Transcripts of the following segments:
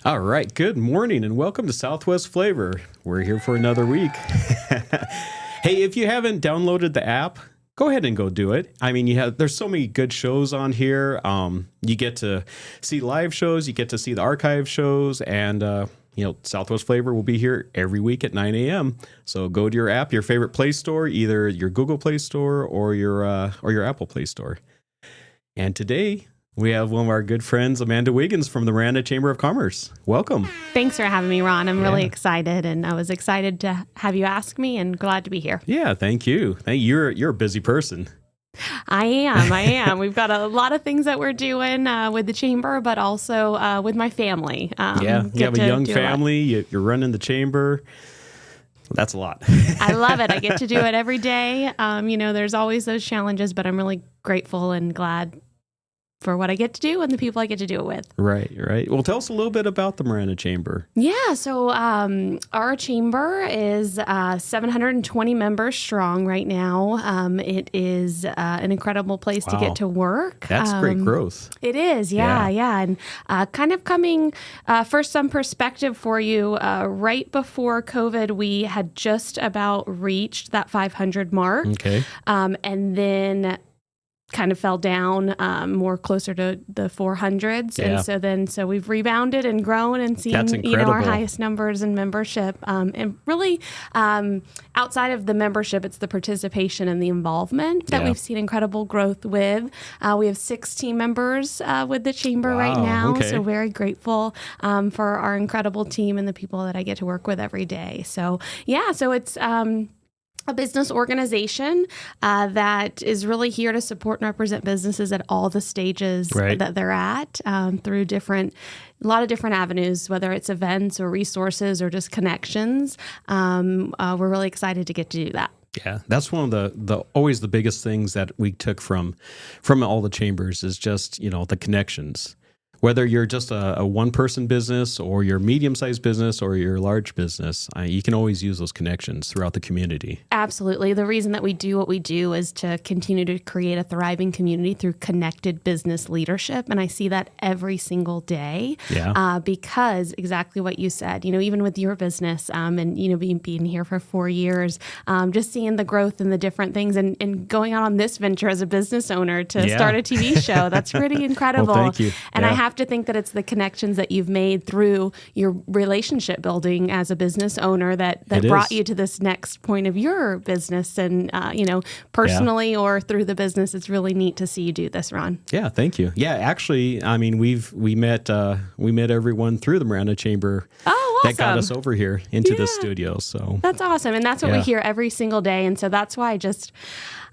All right. Good morning and welcome to Southwest Flavor. We're here for another week. Hey, if you haven't downloaded the app, go ahead and go do it. I mean, there's so many good shows on here. You get to see live shows, you get to see the archive shows, and Southwest Flavor will be here every week at 9 a.m. So go to your app, your favorite Play Store, either your Google Play Store or your Apple Play Store. And today we have one of our good friends, Amanda Wiggins from the Marana Chamber of Commerce. Welcome. Thanks for having me, Ron. I'm really excited, and I was excited to have you ask me and glad to be here. Yeah, thank you. You're a busy person. I am. We've got a lot of things that we're doing with the chamber, but also with my family. You have a young family. You're running the chamber. That's a lot. I love it. I get to do it every day. There's always those challenges, but I'm really grateful and glad for what I get to do and the people I get to do it with. Right. Well, tell us a little bit about the Marana Chamber. Yeah, so our chamber is 720 members strong right now. It is an incredible place to get to work. That's great growth. It is, yeah. And kind of coming for some perspective for you, right before COVID, we had just about reached that 500 mark. Okay. And then kind of fell down more closer to the 400s. Yeah. And so we've rebounded and grown and seen our highest numbers in membership. And really outside of the membership, it's the participation and the involvement that we've seen incredible growth with. We have 6 team members with the chamber right now. Okay. So very grateful for our incredible team and the people that I get to work with every day. So it's a business organization that is really here to support and represent businesses at all the stages that they're at through a lot of different avenues, whether it's events or resources or just connections. We're really excited to get to do that. Yeah, that's one of the always the biggest things that we took from all the chambers is just, the connections. Whether you're just a one-person business or your medium-sized business or your large business, you can always use those connections throughout the community. Absolutely. The reason that we do what we do is to continue to create a thriving community through connected business leadership. And I see that every single day because exactly what you said, even with your business and, being here for 4 years, just seeing the growth and the different things and going out on this venture as a business owner to start a TV show, that's pretty incredible. Well, thank you. And I have to think that it's the connections that you've made through your relationship building as a business owner that brought you to this next point of your business. And, personally or through the business, it's really neat to see you do this, Ron. Yeah, thank you. Yeah, actually, I mean, we met everyone through the Marana Chamber. Oh, awesome. That got us over here into the studio. So that's awesome. And that's what we hear every single day. And so that's why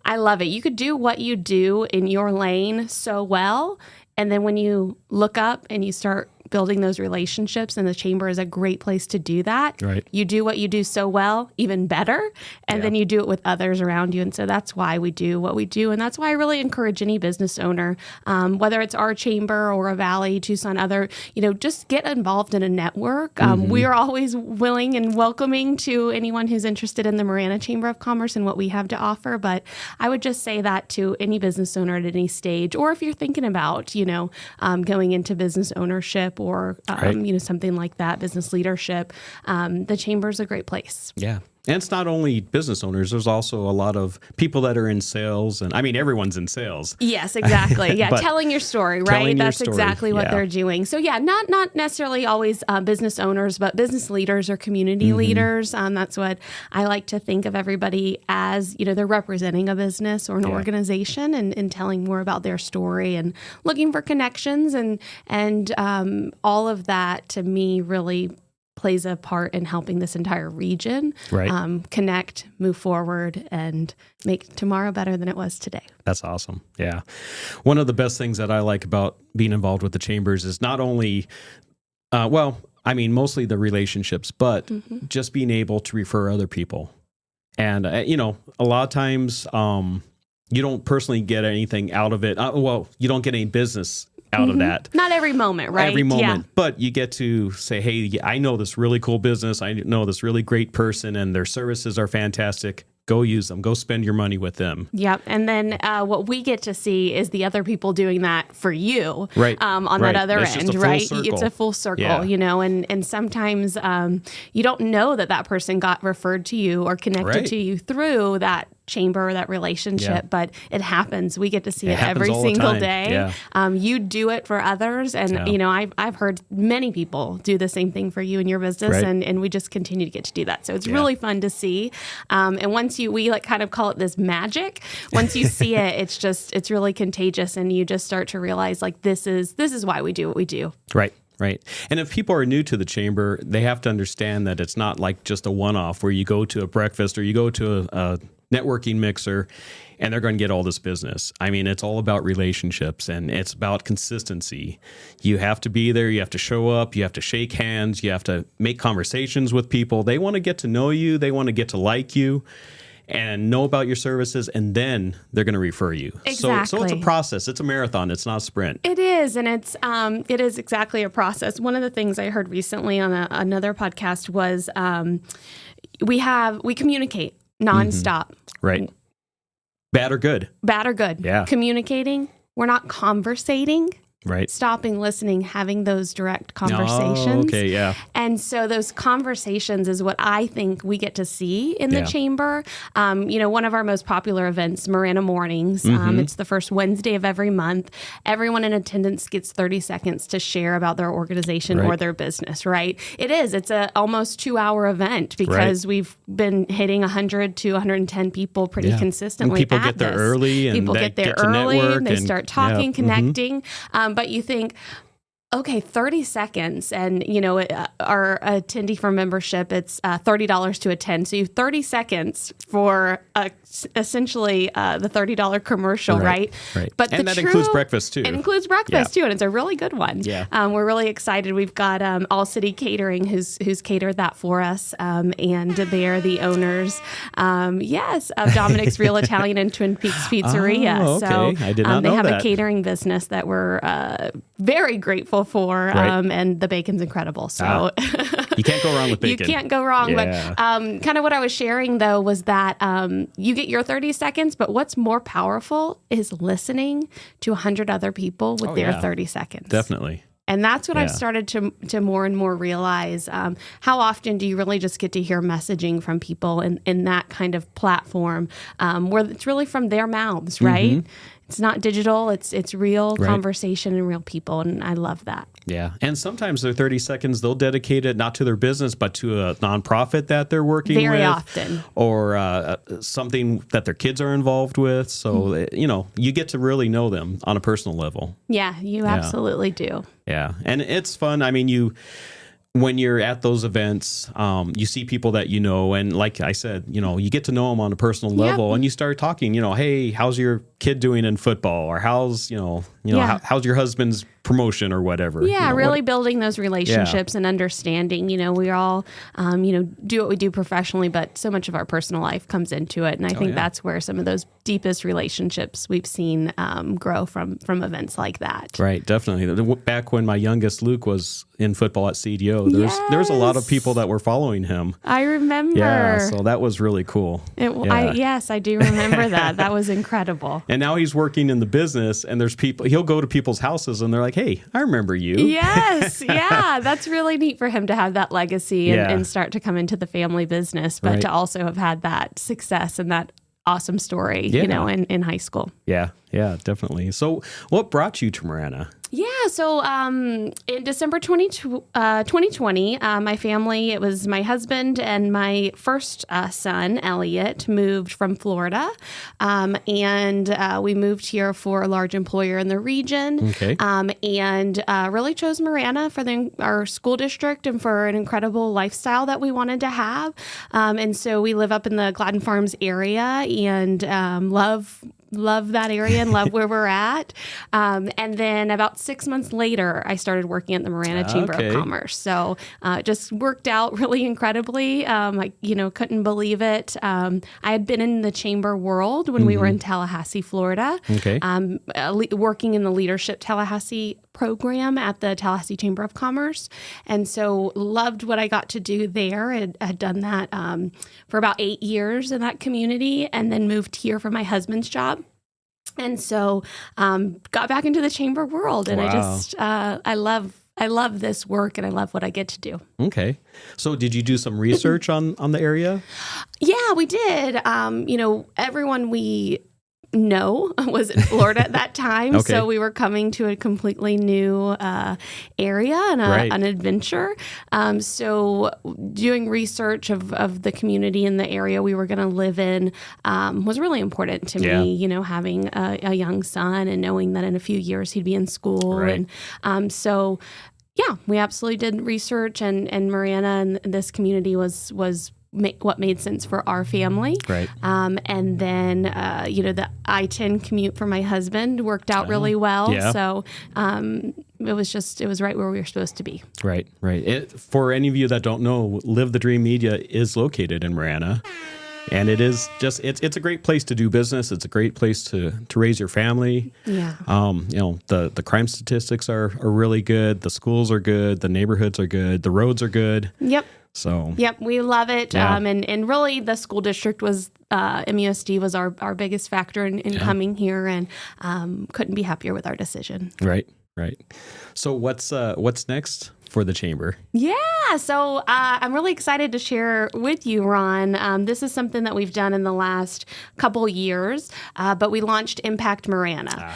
I love it. You could do what you do in your lane so well. And then when you look up and you start building those relationships, and the chamber is a great place to do that. Right. You do what you do so well, even better, and then you do it with others around you. And so that's why we do what we do. And that's why I really encourage any business owner, whether it's our chamber or a Valley, Tucson, just get involved in a network. We are always willing and welcoming to anyone who's interested in the Marana Chamber of Commerce and what we have to offer. But I would just say that to any business owner at any stage, or if you're thinking about, going into business ownership or, something like that, business leadership, the chamber is a great place. Yeah. And it's not only business owners. There's also a lot of people that are in sales. And I mean, everyone's in sales. Yes, exactly. Yeah, telling your story, right? That's exactly what they're doing. So not necessarily always business owners, but business leaders or community leaders. That's what I like to think of everybody as, they're representing a business or an organization and telling more about their story and looking for connections and all of that to me really plays a part in helping this entire region connect, move forward, and make tomorrow better than it was today. That's awesome. Yeah. One of the best things that I like about being involved with the chambers is not only, mostly the relationships, but just being able to refer other people. And, a lot of times you don't personally get anything out of it. You don't get any business out of that. Not every moment, right? Every moment. But you get to say, hey, I know this really cool business. I know this really great person and their services are fantastic. go use them. Go spend your money with them. Yep. And then what we get to see is the other people doing that for you, Right. On Right. that other It's just end, a full right? circle. It's a full circle, Yeah. and sometimes you don't know that person got referred to you or connected Right. to you through that chamber, that relationship, Yeah. but it happens. We get to see it happens every all the single time. day. Yeah. You do it for others. And, Yeah. I've heard many people do the same thing for you in your business. Right. And we just continue to get to do that. So it's really fun to see. And once we like kind of call it this magic. Once you see it, it's really contagious. And you just start to realize like, this is why we do what we do. Right. Right. And if people are new to the chamber, they have to understand that it's not like just a one-off where you go to a breakfast or you go to a networking mixer and they're going to get all this business. I mean, it's all about relationships and it's about consistency. You have to be there. You have to show up. You have to shake hands. You have to make conversations with people. They want to get to know you. They want to get to like you and know about your services, and then they're going to refer you. Exactly. So it's a process. It's a marathon. It's not a sprint. It is, and it is exactly a process. One of the things I heard recently on another podcast was we communicate nonstop. Right. Bad or good. Bad or good. Yeah. Communicating. We're not conversating. Right. Stopping, listening, having those direct conversations. Oh, okay, yeah. And so those conversations is what I think we get to see in the Yeah. chamber. One of our most popular events, Marana Mornings, it's the first Wednesday of every month. Everyone in attendance gets 30 seconds to share about their organization or Right. their business, right? It's a almost 2-hour event because we've been hitting 100 to 110 people pretty Yeah. consistently. And people at get there this. early and people they get there get to early network and they and- start talking, yeah. connecting. But you think, okay, 30 seconds. And, our attendee for membership, it's $30 to attend. So you have 30 seconds for essentially the $30 commercial, right? Right. But and that includes breakfast too. It includes breakfast too. And it's a really good one. Yeah. We're really excited. We've got All City Catering who's catered that for us. And they're the owners, of Dominic's Real Italian and Twin Peaks Pizzeria. Oh, okay. So I did not they know have that. a catering business that we're very grateful for. Right. And the bacon's incredible. So You can't go wrong with you bacon. can't go wrong. Yeah. But kind of what I was sharing, though, was that you get your 30 seconds, but what's more powerful is listening to 100 other people with their 30 seconds. Definitely. And that's what I've started to more and more realize. How often do you really just get to hear messaging from people in that kind of platform where it's really from their mouths, right? It's not digital. It's real conversation and real people. And I love that. Yeah. And sometimes their 30 seconds, they'll dedicate it not to their business, but to a nonprofit that they're working with. Very often. Or something that their kids are involved with. So, you get to really know them on a personal level. Yeah, you absolutely do. Yeah. And it's fun. I mean, when you're at those events, you see people that you know. And like I said, you get to know them on a personal level and you start talking, hey, how's your kid doing in football? Or how's, how's your husband's promotion or whatever? Yeah, really building those relationships and understanding. We all, do what we do professionally, but so much of our personal life comes into it. And I think that's where some of those deepest relationships we've seen grow from events like that. Right, definitely. Back when my youngest Luke was in football at CDO, there's a lot of people that were following him. I remember. Yeah, so that was really cool. Yes, I do remember that. That was incredible. And now he's working in the business, and there's people. He'll go to people's houses, and they're like, "Hey, I remember you." Yes, yeah, that's really neat for him to have that legacy and start to come into the family business, but to also have had that success and that awesome story, in high school. Yeah, definitely. So, what brought you to Marana? Yeah, so in December 2020, my family, it was my husband and my first son, Elliot, moved from Florida. And we moved here for a large employer in the region. Okay. And really chose Marana for our school district and for an incredible lifestyle that we wanted to have. And so we live up in the Gladden Farms area and love that area and love where we're at. And then about 6 months later, I started working at the Marana Chamber of Commerce. So it just worked out really incredibly. I couldn't believe it. I had been in the chamber world when we were in Tallahassee, Florida, Okay. working in the leadership Tallahassee program at the Tallahassee Chamber of Commerce. And so loved what I got to do there. I had done that for about 8 years in that community, and then moved here for my husband's job. And so got back into the chamber world, and Wow. I love this work, and I love what I get to do. Okay. So did you do some research on the area? Yeah, we did. Everyone we know was in Florida at that time. Okay. So we were coming to a completely new area and an adventure. So doing research of the community and the area we were going to live in was really important to me, having a young son and knowing that in a few years he'd be in school. Right. And yeah, we absolutely did research, and Marana and this community was what made sense for our family. Right. And then, the I-10 commute for my husband worked out really well. Yeah. So it was right where we were supposed to be. Right. For any of you that don't know, Live the Dream Media is located in Marana. And it is just, it's a great place to do business. It's a great place to raise your family. Yeah. The crime statistics are really good. The schools are good. The neighborhoods are good. The roads are good. Yep. So. Yep, we love it. Yeah. And really the school district was, MUSD was our biggest factor in coming here, and couldn't be happier with our decision. Right. So what's next for the chamber? Yeah, so I'm really excited to share with you, Ron. This is something that we've done in the last couple years, but we launched Impact Marana.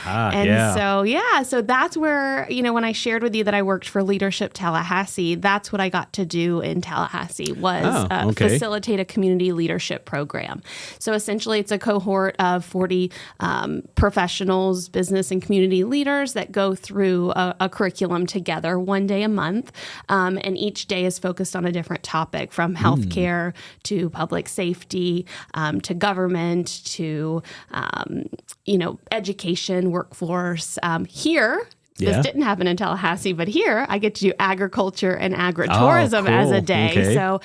So that's where, when I shared with you that I worked for Leadership Tallahassee, that's what I got to do in Tallahassee was facilitate a community leadership program. So essentially it's a cohort of 40 professionals, business and community leaders that go through a curriculum together one day a month. And each day is focused on a different topic, from healthcare to public safety, to government, to, education, workforce. Here, this didn't happen in Tallahassee, but here I get to do agriculture and agritourism as a day. Okay. So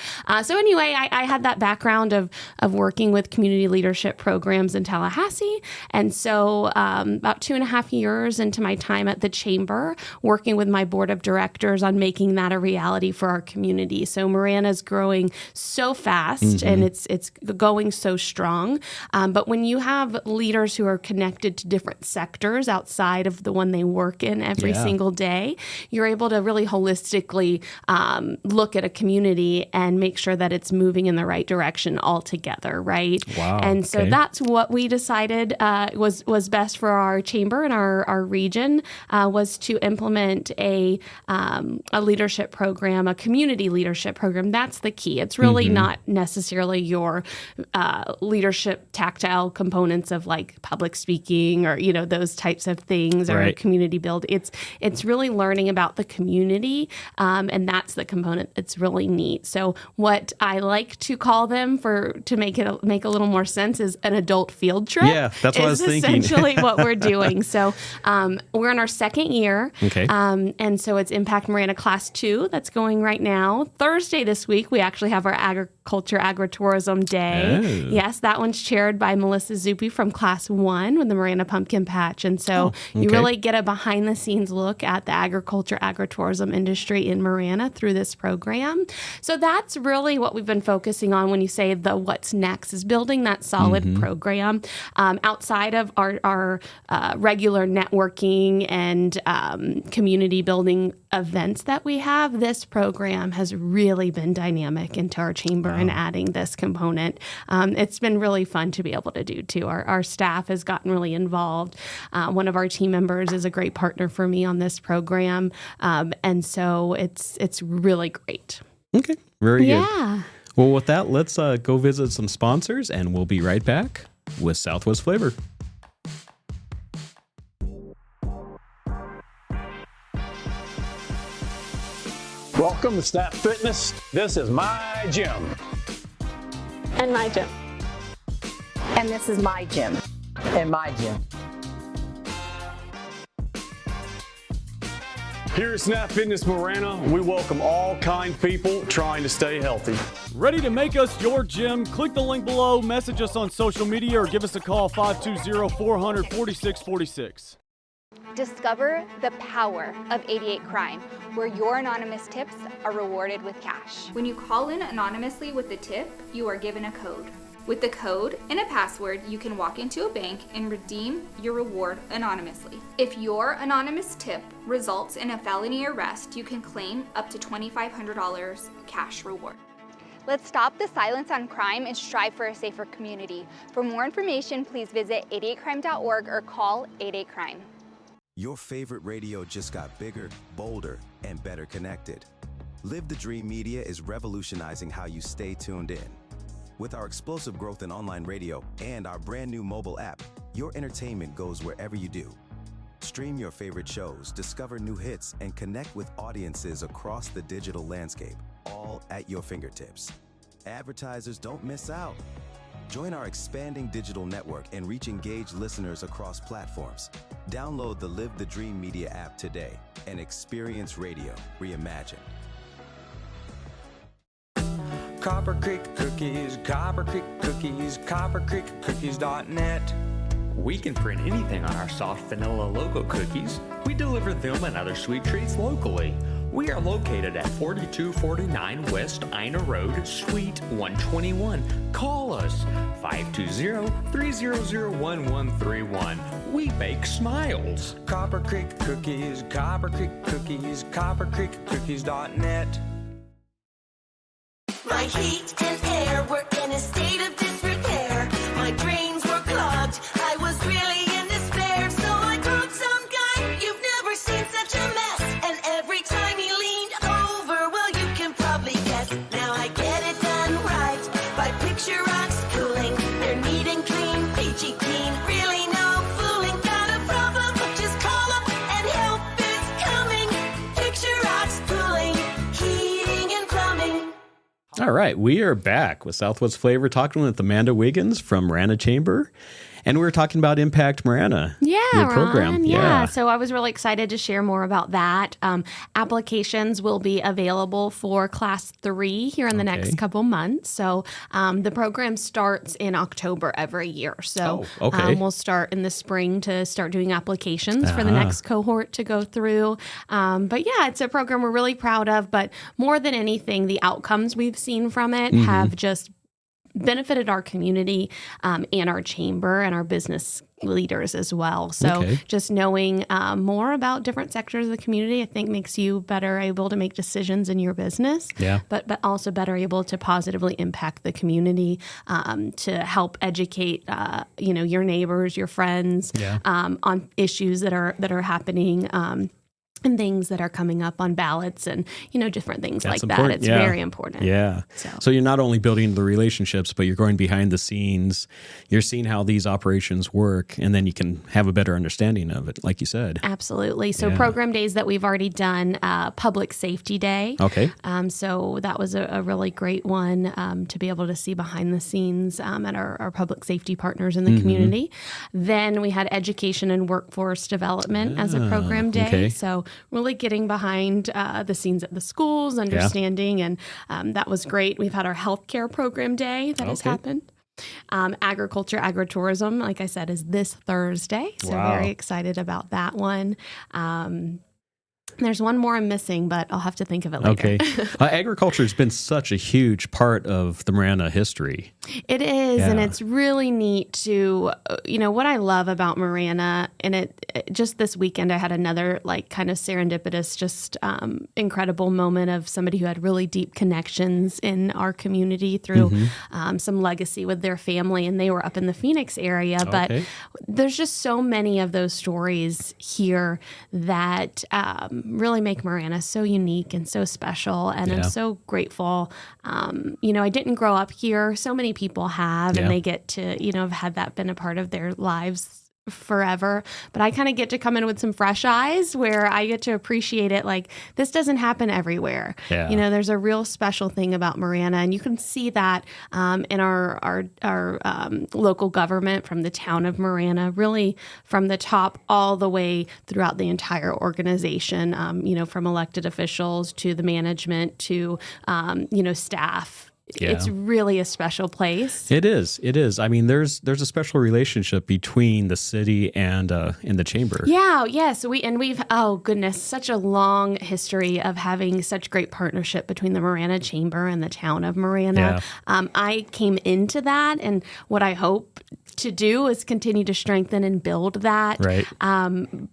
anyway, I had that background of working with community leadership programs in Tallahassee. And so about 2.5 years into my time at the chamber, working with my board of directors on making that a reality for our community. So Marana is growing so fast, and it's going so strong. But when you have leaders who are connected to different sectors outside of the one they work in every single day, you're able to really holistically look at a community and make sure that it's moving in the right direction altogether, right? Wow. And so that's what we decided was best for our chamber and our region, was to implement a leadership program, a community leadership program. That's the key. It's really not necessarily your leadership tactile components of like public speaking or, those types of things, or community building. It's really learning about the community, and that's the component that's really neat. So what I like to call them, to make a little more sense, is an adult field trip. Yeah, that's what I was thinking. Essentially what we're doing. So we're in our second year. Okay. And so it's Impact Marana Class 2 that's going right now. Thursday this week, we actually have our Agriculture Agritourism Day. Oh. Yes, that one's chaired by Melissa Zuppi from Class 1 with the Marana Pumpkin Patch. And so you really get a behind-the-scenes look at the agriculture agritourism industry in Marana through this program. So that's really what we've been focusing on when you say the what's next, is building that solid program outside of our regular networking and community building events that we have. This program has really been dynamic into our chamber and adding this component. It's been really fun to be able to do too. Our staff has gotten really involved. One of our team members is a great partner for me on this program. And so it's really great. Okay. Very good. Yeah. Well, with that, let's go visit some sponsors, and we'll be right back with Southwest Flavor. Welcome to Snap Fitness. This is my gym. And my gym. And this is my gym. And my gym. Here at Snap Fitness Marana, we welcome all kind people trying to stay healthy. Ready to make us your gym? Click the link below, message us on social media, or give us a call 520-400-4646. Discover the power of 88 Crime, where your anonymous tips are rewarded with cash. When you call in anonymously with the tip, you are given a code. With the code and a password, you can walk into a bank and redeem your reward anonymously. If your anonymous tip results in a felony arrest, you can claim up to $2,500 cash reward. Let's stop the silence on crime and strive for a safer community. For more information, please visit 88crime.org or call 88crime. Your favorite radio just got bigger, bolder, and better connected. Live the Dream Media is revolutionizing how you stay tuned in. With our explosive growth in online radio and our brand new mobile app, your entertainment goes wherever you do. Stream your favorite shows, discover new hits, and connect with audiences across the digital landscape, all at your fingertips. Advertisers don't miss out. Join our expanding digital network and reach engaged listeners across platforms. Download the Live the Dream Media app today and experience radio reimagined. Copper Creek Cookies, Copper Creek Cookies, CopperCreekCookies.net. We can print anything on our soft vanilla logo cookies. We deliver them and other sweet treats locally. We are located at 4249 West Ina Road, Suite 121. Call us 520-300-1131. We bake smiles. Copper Creek Cookies, Copper Creek Cookies, CopperCreekCookies.net. My heat and air were in a state of disrepair. My drains were clogged. I was really in despair. So I called some guy. You've never seen such a mess. And every time he leaned over, well, you can probably guess. Now I get it done right by Picture Rocks Cooling. They're neat and clean, peachy keen. Really no fooling. Got a problem? Just call up and help is coming. Picture Rocks Cooling, heating and plumbing. All right, we are back with Southwest Flavor, talking with Amanda Wiggins from Marana Chamber, and we were talking about Impact Marana. Yeah, your program. Ron, yeah. So I was really excited to share more about that. Applications will be available for Class 3 here in the next couple months. So the program starts in October every year. So we'll start in the spring to start doing applications for the next cohort to go through. But yeah, it's a program we're really proud of. But more than anything, the outcomes we've seen from it have just benefited our community and our chamber and our business leaders as well. So just knowing more about different sectors of the community, I think makes you better able to make decisions in your business, but also better able to positively impact the community, to help educate your neighbors, your friends on issues that are happening. And things that are coming up on ballots and, different things like that. It's very important. Yeah. So you're not only building the relationships, but you're going behind the scenes. You're seeing how these operations work, and then you can have a better understanding of it, like you said. Absolutely. So program days that we've already done, Public Safety Day. Okay. So that was a really great one to be able to see behind the scenes at our public safety partners in the community. Then we had Education and Workforce Development as a program day. So really getting behind the scenes at the schools, understanding, and that was great. We've had our healthcare program day that has happened. Agriculture, agritourism, like I said, is this Thursday. So very excited about that one. There's one more I'm missing, but I'll have to think of it later. Agriculture has been such a huge part of the Marana history. It is, and it's really neat to, what I love about Marana, and just this weekend I had another kind of serendipitous, just incredible moment of somebody who had really deep connections in our community through some legacy with their family, and they were up in the Phoenix area. But there's just so many of those stories here that really make Marana so unique and so special, and I'm so grateful. I didn't grow up here. So many people have, and they get to, have had that been a part of their lives forever. But I kind of get to come in with some fresh eyes where I get to appreciate it. Like, this doesn't happen everywhere. There's a real special thing about Marana, and you can see that in our local government, from the town of Marana, really from the top all the way throughout the entire organization, from elected officials to the management to, staff. it's really a special place. It is. It is. I mean, there's a special relationship between the city and the chamber. Yeah. Yes. We've oh goodness, such a long history of having such great partnership between the Marana Chamber and the town of Marana. I came into that, and what I hope to do is continue to strengthen and build that. Right.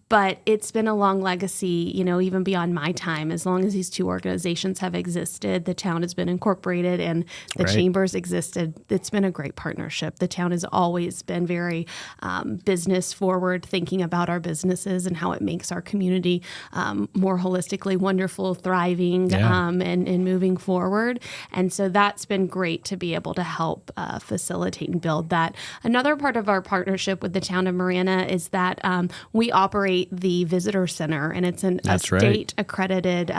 But it's been a long legacy, even beyond my time. As long as these two organizations have existed, the town has been incorporated and the chambers existed. It's been a great partnership. The town has always been very business forward, thinking about our businesses and how it makes our community more holistically wonderful, thriving, and moving forward. And so that's been great to be able to help facilitate and build that. Another part of our partnership with the town of Marana is that we operate the Visitor Center, and it's a state-accredited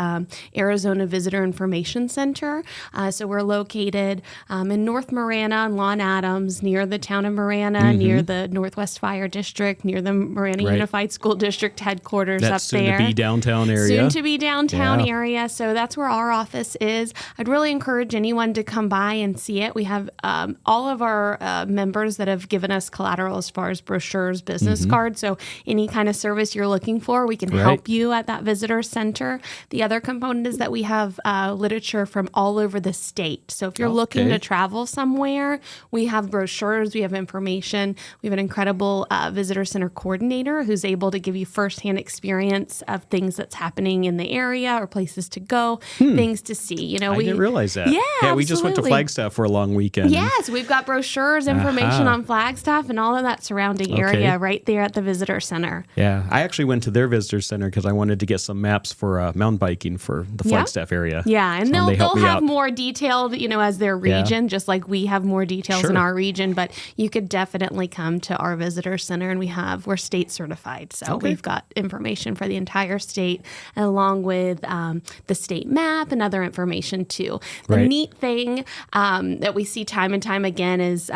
Arizona Visitor Information Center. So we're located in North Marana on Lawn Adams, near the town of Marana, near the Northwest Fire District, near the Marana Unified School District headquarters that's up there. Soon to be downtown area. Soon to be downtown area. So that's where our office is. I'd really encourage anyone to come by and see it. We have all of our members that have given us collateral as far as brochures, business cards. So any kind of service you're looking for, we can help you at that visitor center. The other component is that we have literature from all over the state. So if you're looking to travel somewhere, we have brochures, we have information. We have an incredible visitor center coordinator who's able to give you firsthand experience of things that's happening in the area or places to go, things to see. I didn't realize that. Yeah, we just went to Flagstaff for a long weekend. Yes, we've got brochures, information on Flagstaff and all of that surrounding area right there at the visitor center. Yeah, I actually went to their visitor center because I wanted to get some maps for mountain biking for the Flagstaff area. Yeah, and so they'll have more detailed, as their region, just like we have more details in our region. But you could definitely come to our visitor center, and we're state certified, so we've got information for the entire state, along with the state map and other information too. The neat thing that we see time and time again is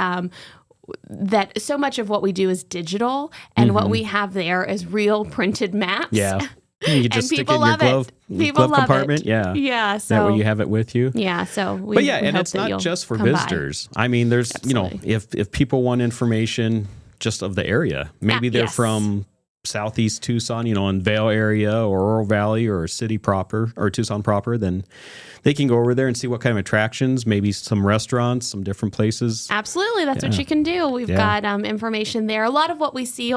that so much of what we do is digital, and what we have there is real printed maps. Yeah. You just stick it in your glove compartment. Yeah. So that way you have it with you. Yeah. So and it's not just for visitors. I mean, there's, if people want information just of the area, maybe they're from Southeast Tucson, in Vail area or Oro Valley or city proper or Tucson proper, then they can go over there and see what kind of attractions, maybe some restaurants, some different places. Absolutely. That's what you can do. We've got information there. A lot of what we see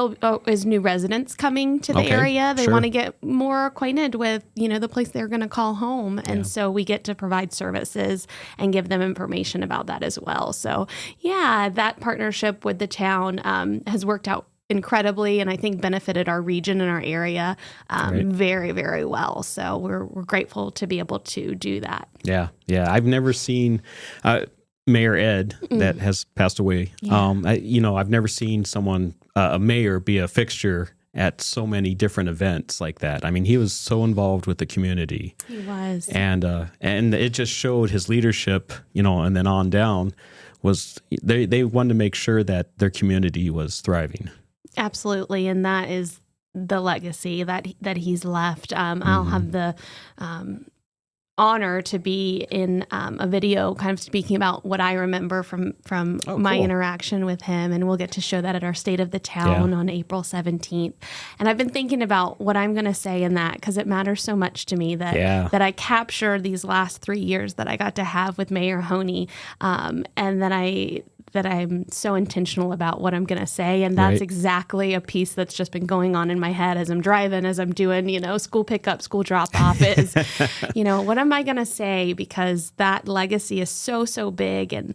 is new residents coming to the area. They want to get more acquainted with, the place they're going to call home. And so we get to provide services and give them information about that as well. So, that partnership with the town has worked out incredibly, and I think benefited our region and our area very, very well. So we're grateful to be able to do that. Yeah. I've never seen Mayor Ed that has passed away. I've never seen someone, a mayor, be a fixture at so many different events like that. I mean, he was so involved with the community. He was, and it just showed his leadership. And then on down was they wanted to make sure that their community was thriving. Absolutely, and that is the legacy that he's left. I'll have the honor to be in a video kind of speaking about what I remember from my interaction with him, and we'll get to show that at our State of the Town on April 17th. And I've been thinking about what I'm going to say in that because it matters so much to me that I captured these last 3 years that I got to have with Mayor Honey, and that I'm so intentional about what I'm going to say. And that's exactly a piece that's just been going on in my head as I'm driving, as I'm doing, school pickup, school drop off is, what am I going to say? Because that legacy is so, so big. And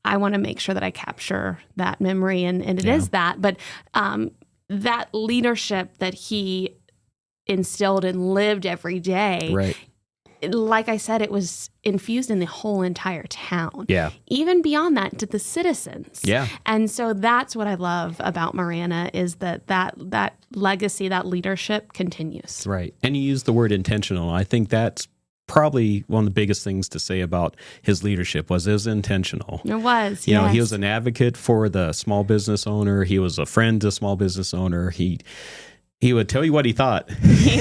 I want to make sure that I capture that memory. And it is that. But that leadership that he instilled and lived every day, like I said, it was infused in the whole entire town. Yeah. Even beyond that, to the citizens. Yeah. And so that's what I love about Marana is that legacy, that leadership continues. Right. And you use the word intentional. I think that's probably one of the biggest things to say about his leadership was it was intentional. It was, You know, he was an advocate for the small business owner. He was a friend to small business owner. He He would tell you what he thought. He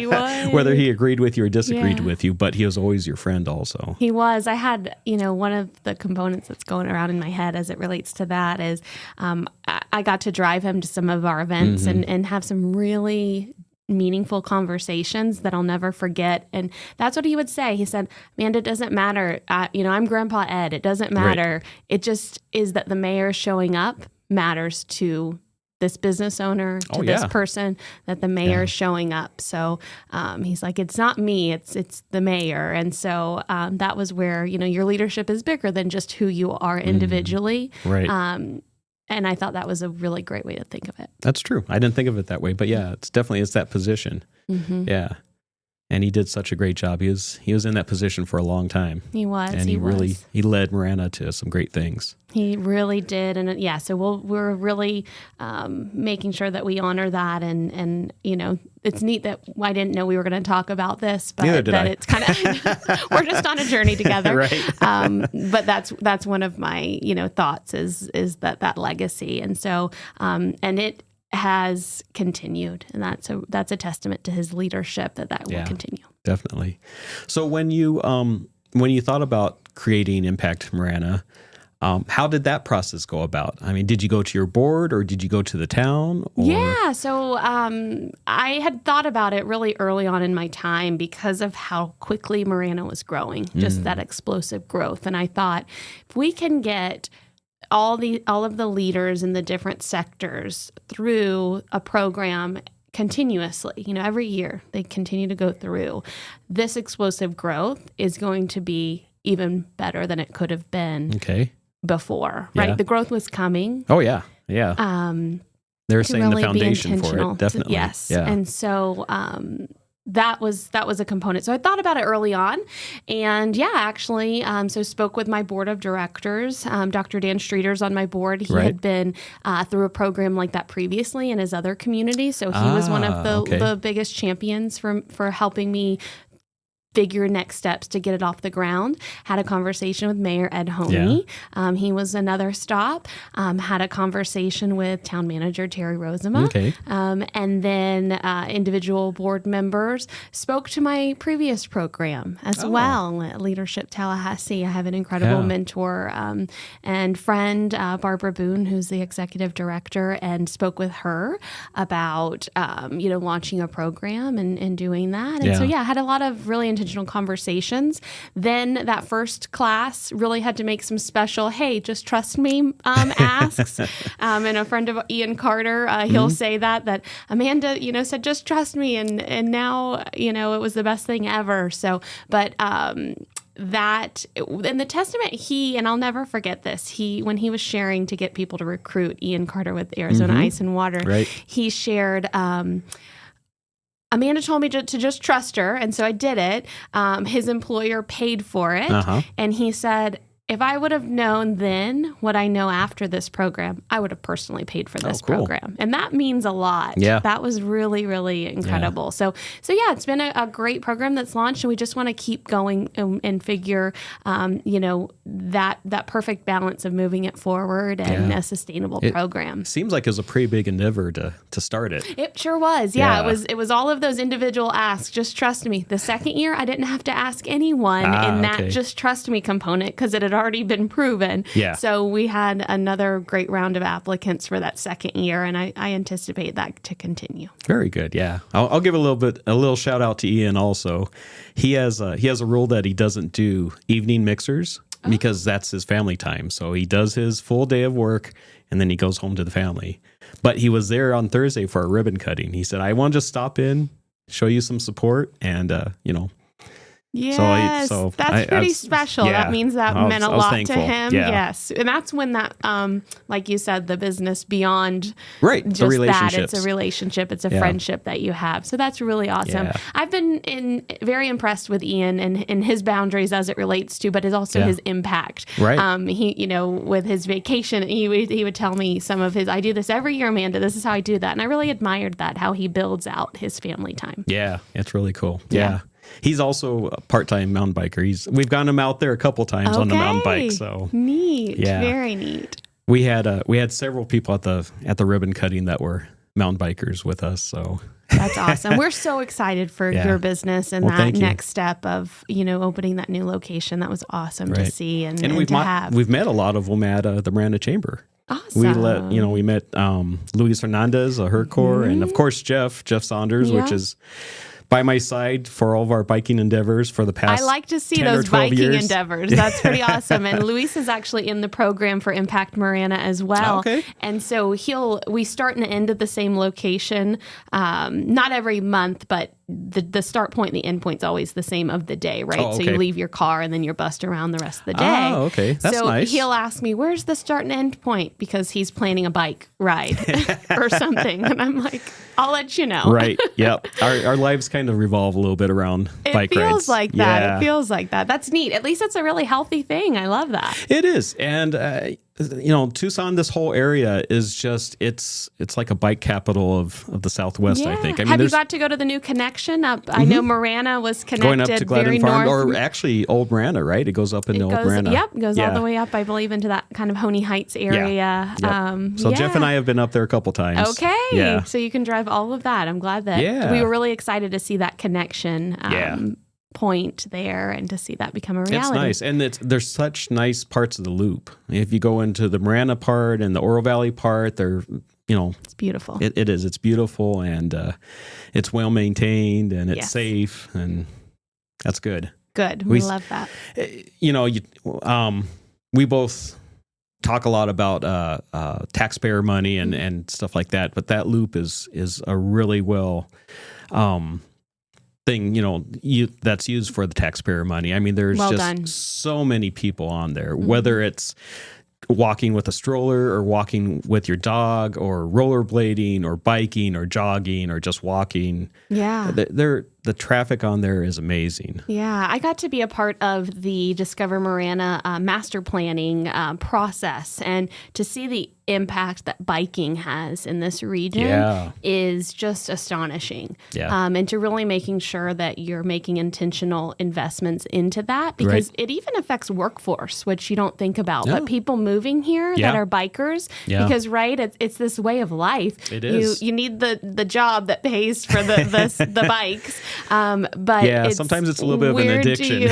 would. Whether he agreed with you or disagreed Yeah. with you, but he was always your friend also. He was. I had, one of the components that's going around in my head as it relates to that is I got to drive him to some of our events and have some really meaningful conversations that I'll never forget. And that's what he would say. He said, Amanda, it doesn't matter. I'm Grandpa Ed. It doesn't matter. Right. It just is that the mayor showing up matters to this business owner, to this person, that the mayor is showing up. So he's like, it's not me, it's the mayor. And so that was where, your leadership is bigger than just who you are individually. Right. And I thought that was a really great way to think of it. That's true. I didn't think of it that way, but yeah, it's that position. Mm-hmm. Yeah. And he did such a great job. He was in that position for a long time. He was. And he led Marana to some great things. He really did. And so we're really making sure that we honor that. And it's neat that I didn't know we were going to talk about this, but it's kind of, we're just on a journey together. Right. But that's one of my, thoughts is that legacy. And so, and it has continued, and that's a testament to his leadership that will continue. Definitely. So when you thought about creating Impact Marana, how did that process go about? I mean, did you go to your board or did you go to the town? Or? Yeah. So I had thought about it really early on in my time because of how quickly Marana was growing, just that explosive growth. And I thought, if we can get all of the leaders in the different sectors through a program continuously, every year they continue to go through, this explosive growth is going to be even better than it could have been before, right? Yeah. The growth was coming. Oh, yeah. Yeah. They're saying really the foundation for it, definitely. Yes. Yeah. And so that was a component. So I thought about it early on, and actually, so spoke with my board of directors. Dr. Dan Streeter's on my board. He had been through a program like that previously in his other community, so he was one of the biggest champions for helping me figure next steps to get it off the ground. Had a conversation with Mayor Ed Honey. Yeah. He was another stop. Had a conversation with Town Manager Terry Rosema. Okay. And then individual board members spoke to my previous program as well, Leadership Tallahassee. I have an incredible mentor and friend, Barbara Boone, who's the executive director, and spoke with her about, launching a program and doing that. And so, I had a lot of really intentional conversations. Then that first class really had to make some special, hey, just trust me asks. And a friend of Ian Carter, he'll say that Amanda, said, just trust me. And now, it was the best thing ever. So, but, that and the testament and I'll never forget this, when he was sharing to get people to recruit Ian Carter with Arizona Ice and Water, he shared, Amanda told me to just trust her, and so I did it. His employer paid for it, and he said, if I would have known then what I know after this program, I would have personally paid for this program. And that means a lot. Yeah. That was really, really incredible. Yeah. So it's been a great program that's launched, and we just want to keep going and figure, that perfect balance of moving it forward and a sustainable program. Seems like it was a pretty big endeavor to start it. It sure was. Yeah. It was all of those individual asks. Just trust me. The second year, I didn't have to ask anyone in that just trust me component because it had already been proven. Yeah. So we had another great round of applicants for that second year, and I anticipate that to continue. Very good. Yeah. I'll give a little shout out to Ian also. He has a rule that he doesn't do evening mixers because that's his family time. So he does his full day of work and then he goes home to the family. But he was there on Thursday for a ribbon cutting. He said, I want to just stop in, show you some support, and Yes, that's pretty special. Yeah, that means that meant a lot to him. Yeah. Yes. And that's when that, like you said, the business beyond just that. It's a relationship. It's a friendship that you have. So that's really awesome. Yeah. I've been very impressed with Ian and his boundaries as it relates to, but it's also his impact. Right. He, with his vacation, he would tell me some of his, I do this every year, Amanda. This is how I do that. And I really admired that, how he builds out his family time. Yeah. It's really cool. Yeah. He's also a part-time mountain biker. We've gotten him out there a couple times on the mountain bike. So neat, very neat. We had several people at the ribbon cutting that were mountain bikers with us. So that's awesome. We're so excited for your business and that next step of, opening that new location. That was awesome to see and we've to have. We've met a lot of them at the Marana Chamber. Awesome. We met Luis Hernandez, a Hercor, and of course Jeff Saunders, which is by my side for all of our biking endeavors for the past. I like to see 10 or those 12 biking years. endeavors. That's pretty awesome. And Luis is actually in the program for Impact Marana as well. Okay. And so we start and end at the same location, not every month, but the start point and the end point's always the same of the day, right? Oh, okay. So you leave your car and then you're bussed around the rest of the day. Oh, okay. That's so nice. he'll ask me, where's the start and end point? Because he's planning a bike ride or something. And I'm like, I'll let you know. Right. Yep. Our lives kind of revolve a little bit around bike rides. It feels like that. Yeah. It feels like that. That's neat. At least it's a really healthy thing. I love that. It is. And, Tucson, this whole area is just, it's like a bike capital of the Southwest, I think. I mean, have you got to go to the new connection up? I know Marana was connected going up to very Gladden Farm, north. or actually Old Marana, right? It goes up into Old Marana. Yep, goes all the way up, I believe, into that kind of Honey Heights area. Yep. So Jeff and I have been up there a couple times. Okay. Yeah. So you can drive all of that. I'm glad that we were really excited to see that connection. Point there and to see that become a reality. It's nice. And there's such nice parts of the loop. If you go into the Marana part and the Oro Valley part, they're, it's beautiful. It is. It's beautiful and it's well maintained and it's safe, and that's good. Good. We love that. We both talk a lot about taxpayer money and stuff like that, but that loop is a really well thing, that's used for the taxpayer money. I mean, there's so many people on there, whether it's walking with a stroller or walking with your dog or rollerblading or biking or jogging or just walking. Yeah. The traffic on there is amazing. Yeah. I got to be a part of the Discover Marana master planning process, and to see the impact that biking has in this region is just astonishing. Yeah. And to really making sure that you're making intentional investments into that, because it even affects workforce, which you don't think about, but people moving here that are bikers, because it's this way of life. It is. You need the job that pays for the bikes. But sometimes it's a little bit of an addiction.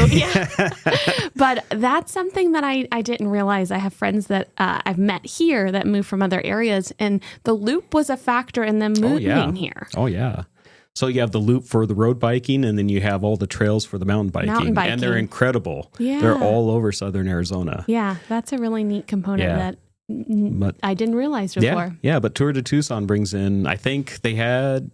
But that's something that I didn't realize. I have friends that I've met here that moved from other areas, and the loop was a factor in them moving here. Oh, yeah. So you have the loop for the road biking, and then you have all the trails for the mountain biking. And they're incredible. Yeah. They're all over southern Arizona. Yeah, that's a really neat component that I didn't realize before. Yeah, but Tour de Tucson brings in, I think they had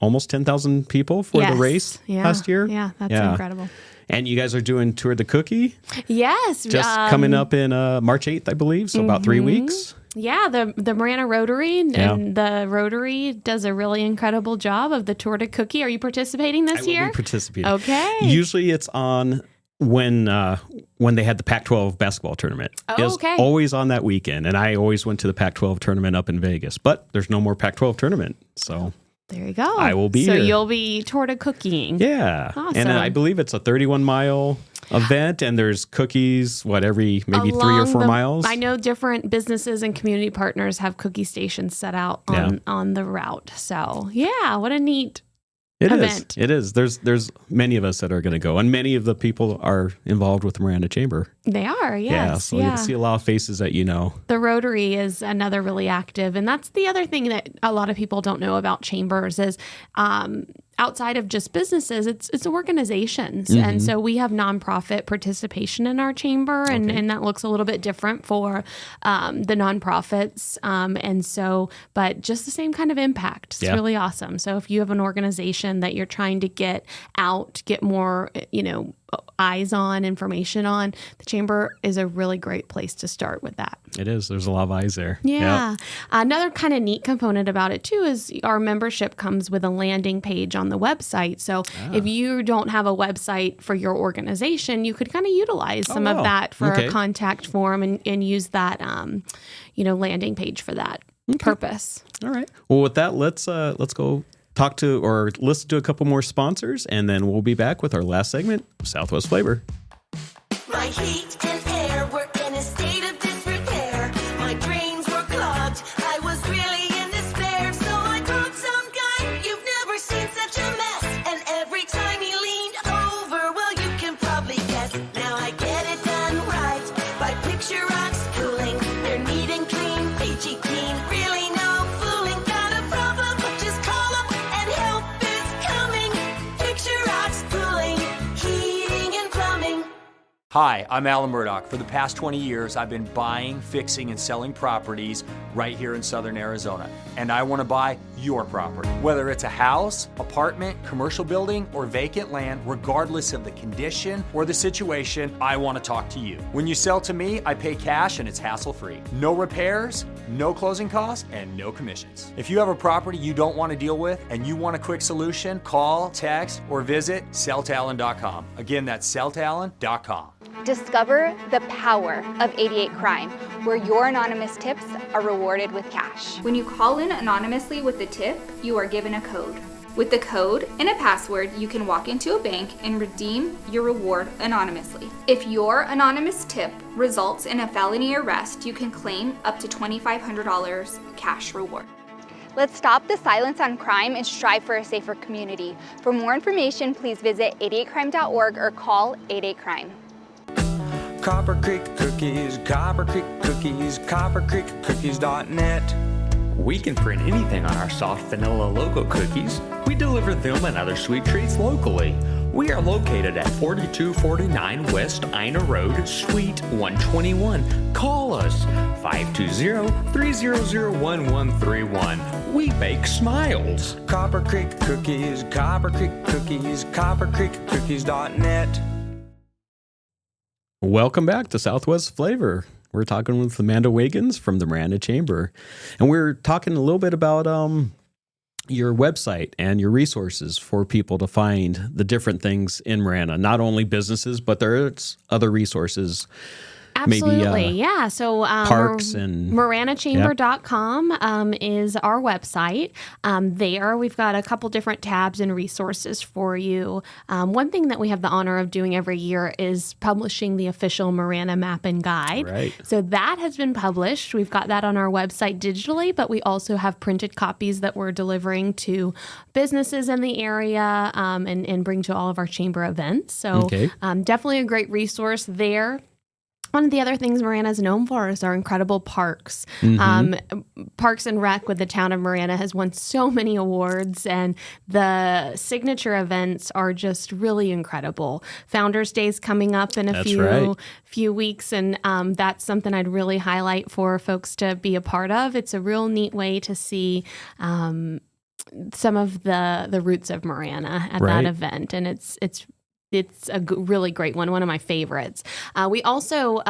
almost 10,000 people for the race last year. Yeah, that's incredible. And you guys are doing Tour de Cookie? Yes. Just coming up in March 8th, I believe, so about 3 weeks. Yeah, the Marana Rotary, and the Rotary does a really incredible job of the Tour de Cookie. Are you participating this year? I will be participating. Okay. Usually it's on when they had the Pac-12 basketball tournament. Oh, it was always on that weekend, and I always went to the Pac-12 tournament up in Vegas. But there's no more Pac-12 tournament, so... There you go. I will be here. So here. you'll be Tour de Cookieing. Yeah. Awesome. And I believe it's a 31-mile event, and there's cookies, maybe 3 or 4 miles? I know different businesses and community partners have cookie stations set out on the route. So, what a neat event. It is. There's many of us that are going to go, and many of the people are involved with the Marana Chamber. They are, yes. Yeah, so you'll see a lot of faces that you know. The Rotary is another really active, and that's the other thing that a lot of people don't know about chambers is outside of just businesses, it's organizations. Mm-hmm. And so we have nonprofit participation in our chamber, and that looks a little bit different for the nonprofits. And so, but just the same kind of impact. It's really awesome. So if you have an organization that you're trying to get more, eyes on, information on, the chamber is a really great place to start with that. It is. There's a lot of eyes there. Yeah. Yep. Another kind of neat component about it too is our membership comes with a landing page on the website. So if you don't have a website for your organization, you could kind of utilize some of that for a contact form and use that, landing page for that purpose. All right. Well, with that, let's go talk to or listen to a couple more sponsors, and then we'll be back with our last segment, Southwest Flavor. My heat and air were in a state of disrepair. My drains were clogged. I was really in despair, so I Hi, I'm Alan Murdoch. For the past 20 years, I've been buying, fixing, and selling properties right here in Southern Arizona. And I want to buy your property. Whether it's a house, apartment, commercial building, or vacant land, regardless of the condition or the situation, I want to talk to you. When you sell to me, I pay cash and it's hassle-free. No repairs, no closing costs, and no commissions. If you have a property you don't want to deal with and you want a quick solution, call, text, or visit selltalon.com. Again, that's selltalon.com. Discover the power of 88 Crime, where your anonymous tips are rewarded with cash. When you call in anonymously with the tip, you are given a code. With the code and a password, you can walk into a bank and redeem your reward anonymously. If your anonymous tip results in a felony arrest, you can claim up to $2,500 cash reward. Let's stop the silence on crime and strive for a safer community. For more information, please visit 88crime.org or call 88crime. Copper Creek Cookies, Copper Creek Cookies, coppercreekcookies.net. We can print anything on our soft vanilla logo cookies. We deliver them and other sweet treats locally. We are located at 4249 West Ina Road, Suite 121. Call us 520-300-1131. We bake smiles. Copper Creek Cookies, Copper Creek Cookies, coppercreekcookies.net. Welcome back to Southwest Flavor. We're talking with Amanda Wiggins from the Marana Chamber, and we're talking a little bit about your website and your resources for people to find the different things in Marana, not only businesses, but there's other resources. Absolutely. Maybe, yeah. So parks and maranachamber.com is our website. There we've got a couple different tabs and resources for you. One thing that we have the honor of doing every year is publishing the official Marana map and guide. Right. So that has been published. We've got that on our website digitally, but we also have printed copies that we're delivering to businesses in the area and bring to all of our chamber events. So definitely a great resource there. One of the other things Marana is known for is our incredible parks. Parks and Rec with the town of Marana has won so many awards, and the signature events are just really incredible. Founders Day is coming up in a few weeks, and that's something I'd really highlight for folks to be a part of. It's a real neat way to see some of the roots of Marana at that event, and it's a really great one of my favorites. We also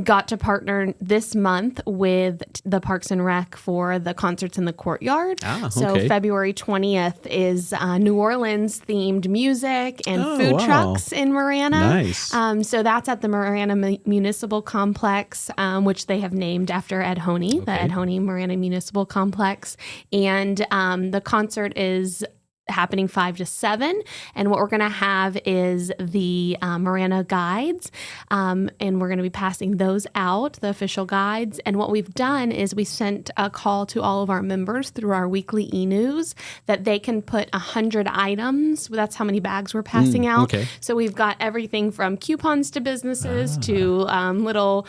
got to partner this month with the Parks and Rec for the concerts in the courtyard. So February 20th is New Orleans themed music and food trucks in Marana. Nice. So that's at the Marana Municipal Complex, which they have named after Ed Honey, the Ed Honey Marana Municipal Complex. And the concert is happening 5 to 7, and what we're going to have is the Marana guides, and we're going to be passing those out, the official guides. And what we've done is we sent a call to all of our members through our weekly e-news that they can put 100 items. That's how many bags we're passing out. So we've got everything from coupons to businesses to little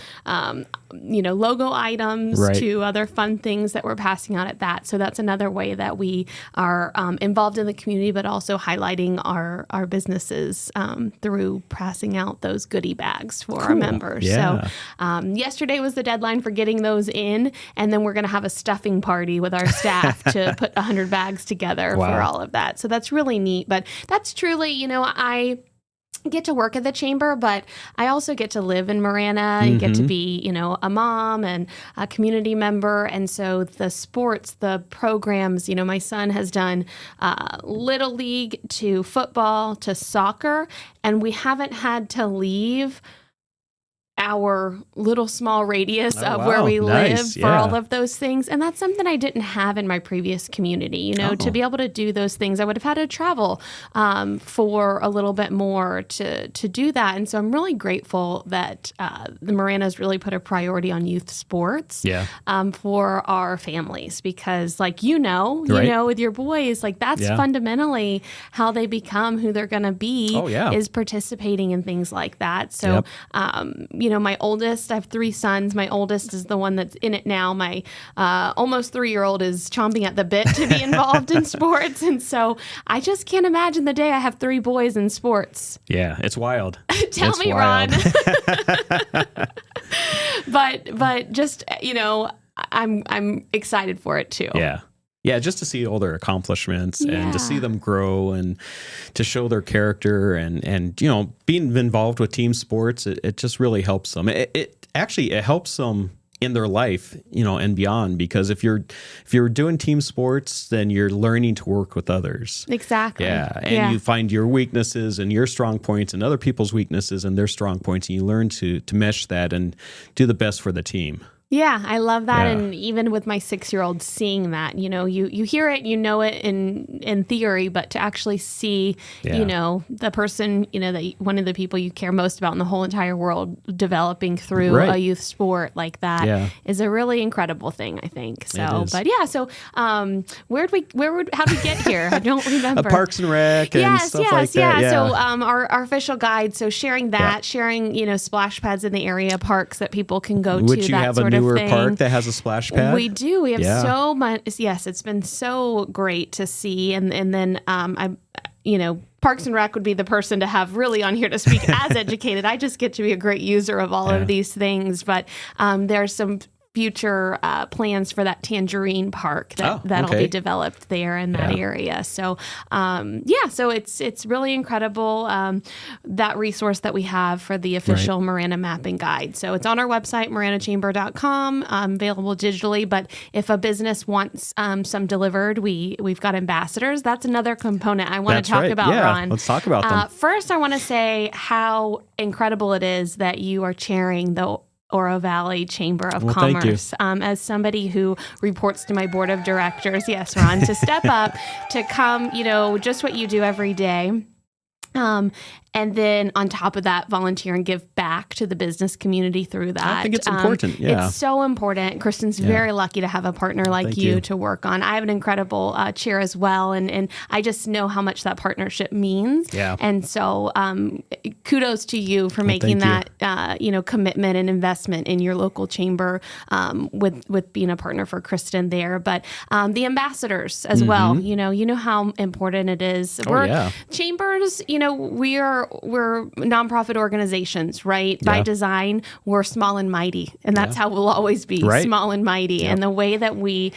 logo items to other fun things that we're passing out at that. So that's another way that we are involved in the community, but also highlighting our businesses through passing out those goodie bags for our members. So yesterday was the deadline for getting those in, and then we're going to have a stuffing party with our staff to put 100 bags together for all of that. So that's really neat. But that's truly, I get to work at the chamber, but I also get to live in Marana and get to be, a mom and a community member. And so the sports, the programs, my son has done Little League to football to soccer, and we haven't had to leave our little small radius of where we live for all of those things. And that's something I didn't have in my previous community. To be able to do those things, I would have had to travel for a little bit more to do that. And so I'm really grateful that the Marana's really put a priority on youth sports for our families, because you know, with your boys, that's fundamentally how they become who they're going to be is participating in things like that. So, my oldest, I have 3 sons. My oldest is the one that's in it now. My almost 3-year-old is chomping at the bit to be involved in sports. And so I just can't imagine the day I have 3 boys in sports. Yeah, it's wild. Tell me, Ron. but just, I'm excited for it too. Yeah. Yeah, just to see all their accomplishments and to see them grow and to show their character and being involved with team sports, it just really helps them. It helps them in their life, and beyond, because if you're doing team sports, then you're learning to work with others. Exactly. Yeah, and you find your weaknesses and your strong points and other people's weaknesses and their strong points, and you learn to mesh that and do the best for the team. Yeah, I love that. Yeah. And even with my 6-year-old seeing that, you hear it, you know it in theory, but to actually see, the person, that one of the people you care most about in the whole entire world developing through a youth sport like that is a really incredible thing, I think. So, but yeah, so how'd we get here? I don't remember. Parks and Rec and stuff like that. Yeah. So our official guide, so sharing that, sharing, splash pads in the area, parks that people can go to. Which you that have sort a of newer thing. park that has a splash pad? We do. We have so much. Yes, it's been so great to see. And then Parks and Rec would be the person to have really on here to speak as educated. I just get to be a great user of all of these things. But there's some future plans for that Tangerine Park that'll be developed there in that area. So so it's really incredible, that resource that we have for the official Marana mapping guide. So it's on our website, maranachamber.com, available digitally. But if a business wants some delivered, we've got ambassadors. That's another component I want to talk about, Ron. Let's talk about them. First, I want to say how incredible it is that you are chairing the Oro Valley Chamber of Commerce. As somebody who reports to my board of directors, yes, Ron, to step up, to come, just what you do every day. And then on top of that, volunteer and give back to the business community through that. I think it's important. It's so important. Kristen's very lucky to have a partner like you to work on. I have an incredible chair as well. And I just know how much that partnership means. Yeah. And so kudos to you for making that, commitment and investment in your local chamber with being a partner for Kristen there. But the ambassadors as well, you know how important it is. Chambers, we're nonprofit organizations, right? By design, we're small and mighty, and that's how we'll always be, small and mighty. Yep. And the way that we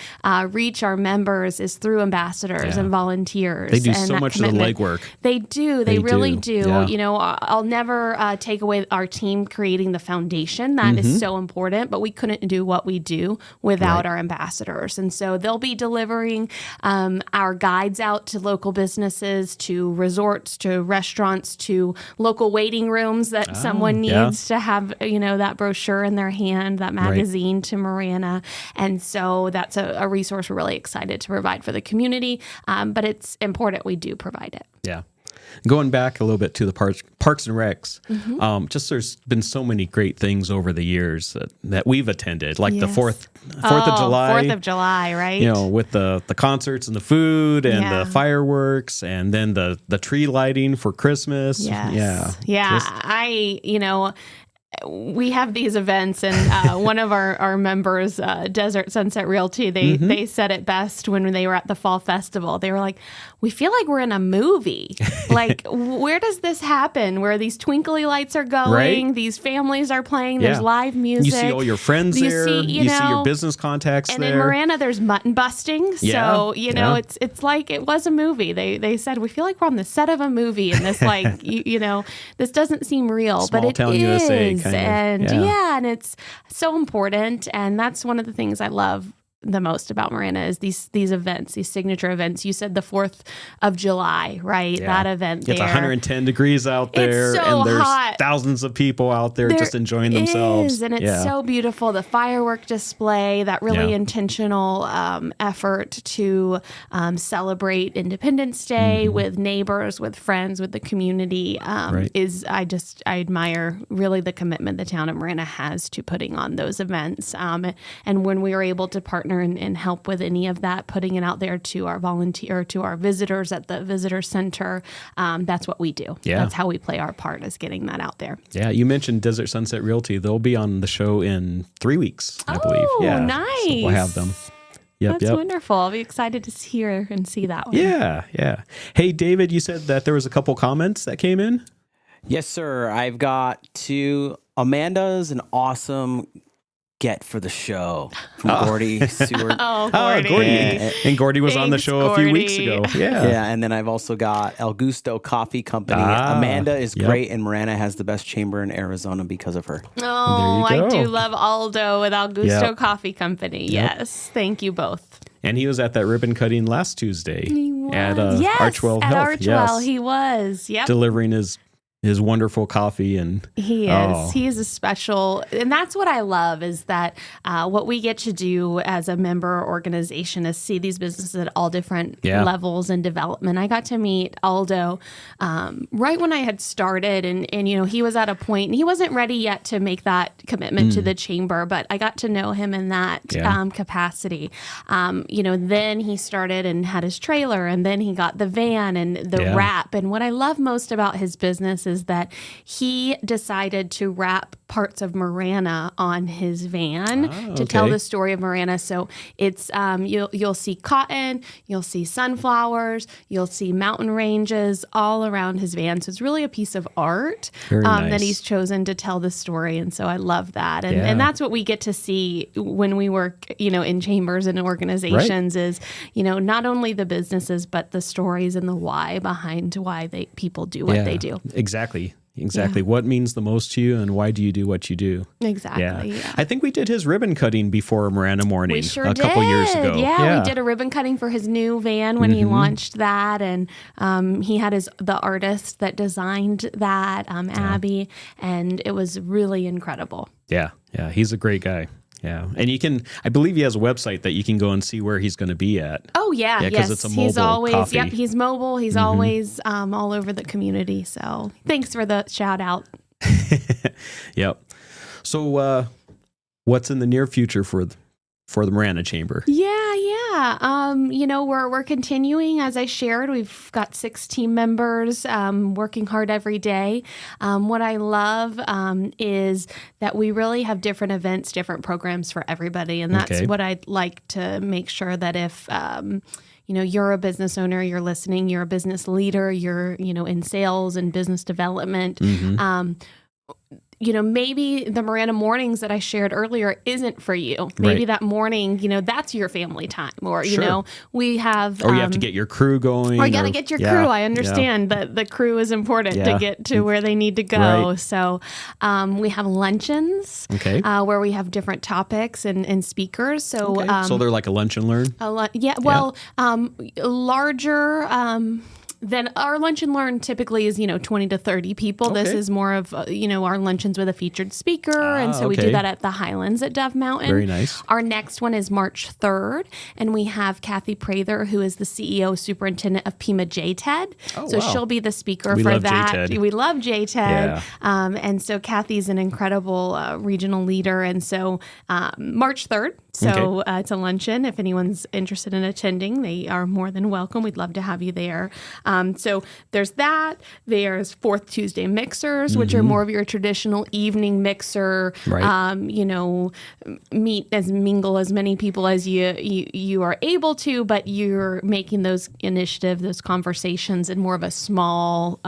reach our members is through ambassadors and volunteers. They do so much of the legwork. They do. They really do. Yeah. I'll never take away our team creating the foundation. That is so important, but we couldn't do what we do without our ambassadors. And so they'll be delivering our guides out to local businesses, to resorts, to restaurants, to local waiting rooms that someone needs to have, that brochure in their hand, that magazine to Marana. And so that's a resource we're really excited to provide for the community. But it's important we do provide it. Yeah. Going back a little bit to the Parks and Recs, just there's been so many great things over the years that we've attended, like the 4th of July. 4th of July, right? With the concerts and the food and the fireworks, and then the tree lighting for Christmas. Yes. Yeah. We have these events, and one of our members, Desert Sunset Realty, they said it best when they were at the Fall Festival. They were like, we feel like we're in a movie. Like, where does this happen? Where these twinkly lights are going, these families are playing, there's live music. You see all your friends there. You see your business contacts and there. And in Marana, there's mutton busting. So, it's like it was a movie. They said, we feel like we're on the set of a movie, and this, like, this doesn't seem real. Small but it town is. USA kind of. And and it's so important. And that's one of the things I love the most about Marana is these events, these signature events. You said the 4th of July, right? Yeah. That event it's there. 110 degrees out there, it's so and there's hot. Thousands of people out there just enjoying themselves. And it's so beautiful. The firework display, that really intentional effort to celebrate Independence Day with neighbors, with friends, with the community is, I admire really the commitment the town of Marana has to putting on those events. And when we were able to partner partner and help with any of that, putting it out there to our visitors at the visitor center. That's what we do. Yeah. That's how we play our part, is getting that out there. Yeah, you mentioned Desert Sunset Realty. They'll be on the show in 3 weeks, I believe. Oh, Yeah, nice. So we'll have them. Yep, That's wonderful. I'll be excited to hear and see that one. Yeah. Hey, David, you said that there was a couple comments that came in? Yes, sir. I've got two. Amanda's an awesome get for the show from Gordy Seward. Gordy. And Gordy was on the show a few weeks ago. Yeah. And then I've also got El Gusto Coffee Company. Amanda is great, and Marana has the best chamber in Arizona because of her. Oh, I do love Aldo with El Gusto Coffee Company. Yep. Yes. Thank you both. And he was at that ribbon cutting last Tuesday at yes, Archwell at Health. Archwell, he was. Yep. Delivering his wonderful coffee. And he is. He is a special, and that's what I love, is that what we get to do as a member organization is see these businesses at all different levels and development. I got to meet Aldo right when I had started, and he was at a point, and he wasn't ready yet to make that commitment to the chamber, but I got to know him in that capacity. Then he started and had his trailer, and then he got the van and the wrap. And what I love most about his business is that he decided to wrap parts of Marana on his van to tell the story of Marana. So it's you'll see cotton, you'll see sunflowers, you'll see mountain ranges all around his van. So it's really a piece of art that he's chosen to tell the story. And so I love that. And that's what we get to see when we work, in chambers and organizations is, not only the businesses, but the stories and the why behind why people do what they do. Exactly. What means the most to you, and why do you do what you do? Exactly. Yeah. I think we did his ribbon cutting before Marana Morning we sure a couple years ago. Yeah, we did a ribbon cutting for his new van when he launched that, and he had the artist that designed that, Abby, and it was really incredible. Yeah, he's a great guy. Yeah, and I believe he has a website that you can go and see where he's going to be at. Oh yeah, because it's a mobile he's always coffee. Yep, he's mobile. He's always all over the community. So thanks for the shout out. Yep. So what's in the near future for the Marana Chamber? Yeah. We're continuing, as I shared. We've got 6 team members working hard every day. What I love is that we really have different events, different programs for everybody, and that's what I'd like to make sure that if you're a business owner, you're listening, you're a business leader, you're in sales and business development. Maybe the Marana mornings that I shared earlier isn't for you. Maybe that morning, that's your family time. Or, we have... Or you have to get your crew going. Or you got to get your crew. I understand that the crew is important to get to where they need to go. Right. So we have luncheons where we have different topics and speakers. So so they're like a lunch and learn? Larger... Then our lunch and learn typically is, 20 to 30 people. This is more of, our luncheons with a featured speaker. And so we do that at the Highlands at Dove Mountain. Very nice. Our next one is March 3rd. And we have Kathy Prather, who is the CEO superintendent of Pima JTED. She'll be the speaker for that. JTED. We love JTED. And so Kathy's an incredible regional leader. And so March 3rd. So it's a luncheon. If anyone's interested in attending, they are more than welcome. We'd love to have you there. So there's that. There's Fourth Tuesday mixers, which are more of your traditional evening mixer. Right. Mingle as many people as you are able to, but you're making those initiatives, those conversations in more of a small.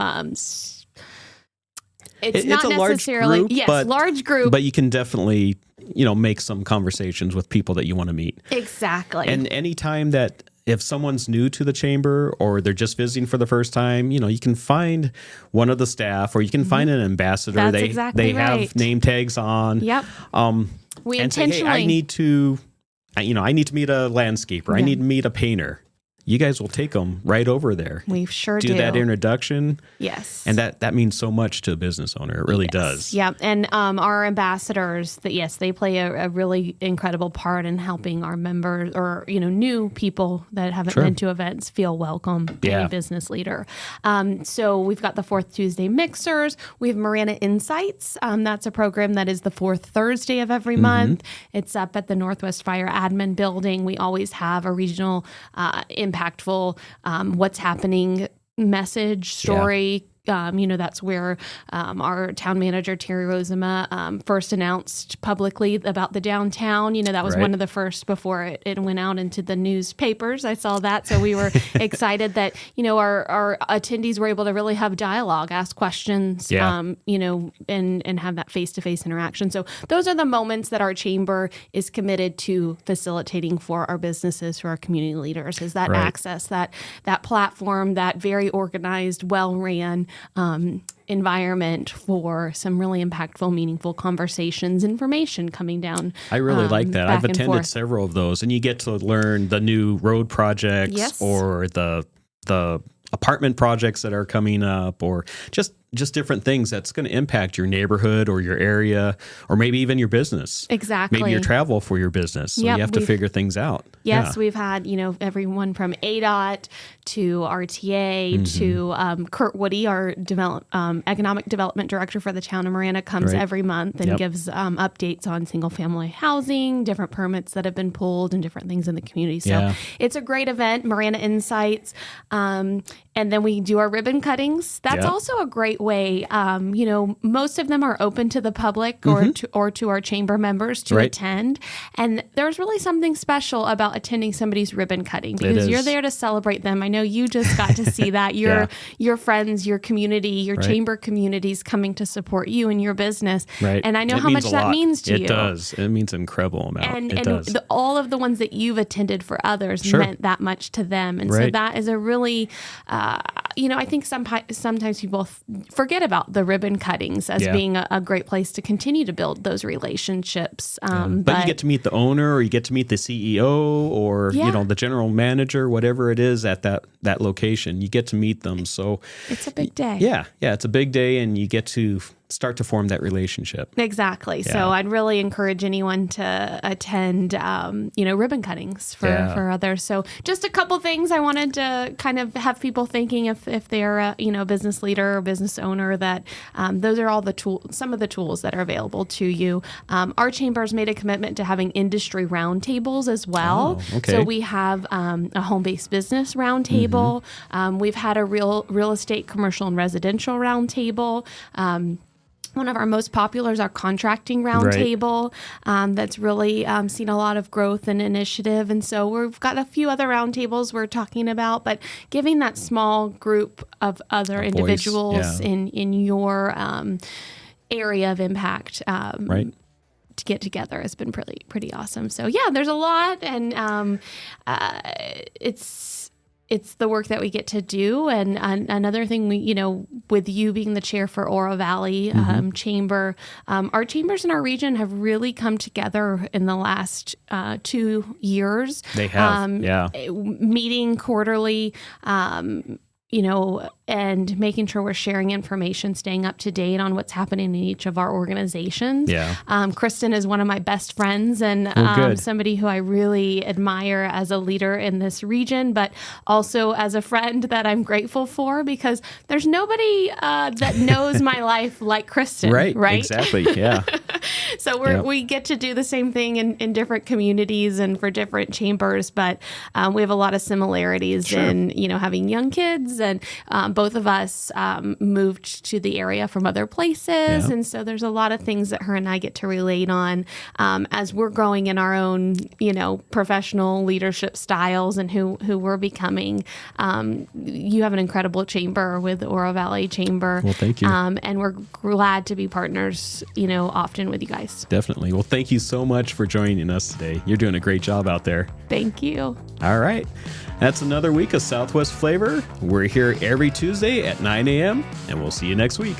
It's not a necessarily large group, large group, but you can definitely make some conversations with people that you want to meet. Exactly. And anytime that if someone's new to the chamber or they're just visiting for the first time, you can find one of the staff or you can find an ambassador. That's they right. have name tags on. Yep. We intentionally say, hey, I need to meet a landscaper. I need to meet a painter. you guys will take them right over there. We sure do. Do that introduction. Yes. And that means so much to a business owner. It really does. Yeah. And our ambassadors, they play a really incredible part in helping our members or, new people that haven't been to events feel welcome. Any business leader. So we've got the Fourth Tuesday Mixers. We have Marana Insights. That's a program that is the fourth Thursday of every month. It's up at the Northwest Fire Admin Building. We always have a regional impactful what's happening message, story. That's where our town manager, Terry Rosema, first announced publicly about the downtown. That was one of the first before it went out into the newspapers. I saw that. So we were excited that, our attendees were able to really have dialogue, ask questions, and have that face-to-face interaction. So those are the moments that our chamber is committed to facilitating for our businesses, for our community leaders, is that access, that platform, that very organized, well-ran environment for some really impactful, meaningful conversations, information coming down. I really like that. I've attended several of those, and you get to learn the new road projects or the apartment projects that are coming up, or just different things that's going to impact your neighborhood or your area, or maybe even your business. Exactly. Maybe your travel for your business. So you have to figure things out. Yes, we've had, everyone from ADOT to RTA to Kurt Woody, our economic development director for the town of Marana, comes every month and gives updates on single family housing, different permits that have been pulled, and different things in the community. So it's a great event, Marana Insights. And then we do our ribbon cuttings. That's also a great way. Most of them are open to the public or to our chamber members to attend. And there's really something special about attending somebody's ribbon cutting, because you're there to celebrate them. I know you just got to see that. Your friends, your community, your chamber communities coming to support you and your business. Right. And I know how much that means to you. It does. It means an incredible amount. And all of the ones that you've attended for others meant that much to them. And so that is a really... I think sometimes people forget about the ribbon cuttings as being a great place to continue to build those relationships. But you get to meet the owner, or you get to meet the CEO, or the general manager, whatever it is at that location. You get to meet them. So it's a big day. Yeah, it's a big day, and you get to start to form that relationship. Exactly. Yeah. So I'd really encourage anyone to attend, ribbon cuttings for others. So just a couple things I wanted to kind of have people thinking if they're a business leader or business owner, that those are all some of the tools that are available to you. Our chamber's made a commitment to having industry roundtables as well. Oh, okay. So we have a home-based business roundtable. We've had a real estate, commercial, and residential roundtable. One of our most popular is our contracting roundtable. That's really seen a lot of growth and initiative. And so we've got a few other roundtables we're talking about, but giving that small group of other individuals in your area of impact to get together has been pretty awesome. So there's a lot, and it's the work that we get to do. And another thing, with you being the chair for Oro Valley Chamber, our chambers in our region have really come together in the last 2 years. They have, meeting quarterly, and making sure we're sharing information, staying up to date on what's happening in each of our organizations. Kristen is one of my best friends, and somebody who I really admire as a leader in this region, but also as a friend that I'm grateful for, because there's nobody that knows my life like Kristen. Right? Exactly. Yeah. So we get to do the same thing in different communities and for different chambers, but we have a lot of similarities in, having young kids, and both of us moved to the area from other places. And so there's a lot of things that her and I get to relate on as we're growing in our own, professional leadership styles and who we're becoming. You have an incredible chamber with Oro Valley Chamber. Well, thank you. And we're glad to be partners, often with you guys. Definitely. Well, thank you so much for joining us today. You're doing a great job out there. Thank you. All right. That's another week of Southwest Flavor. We're here every Tuesday at 9 a.m., and we'll see you next week.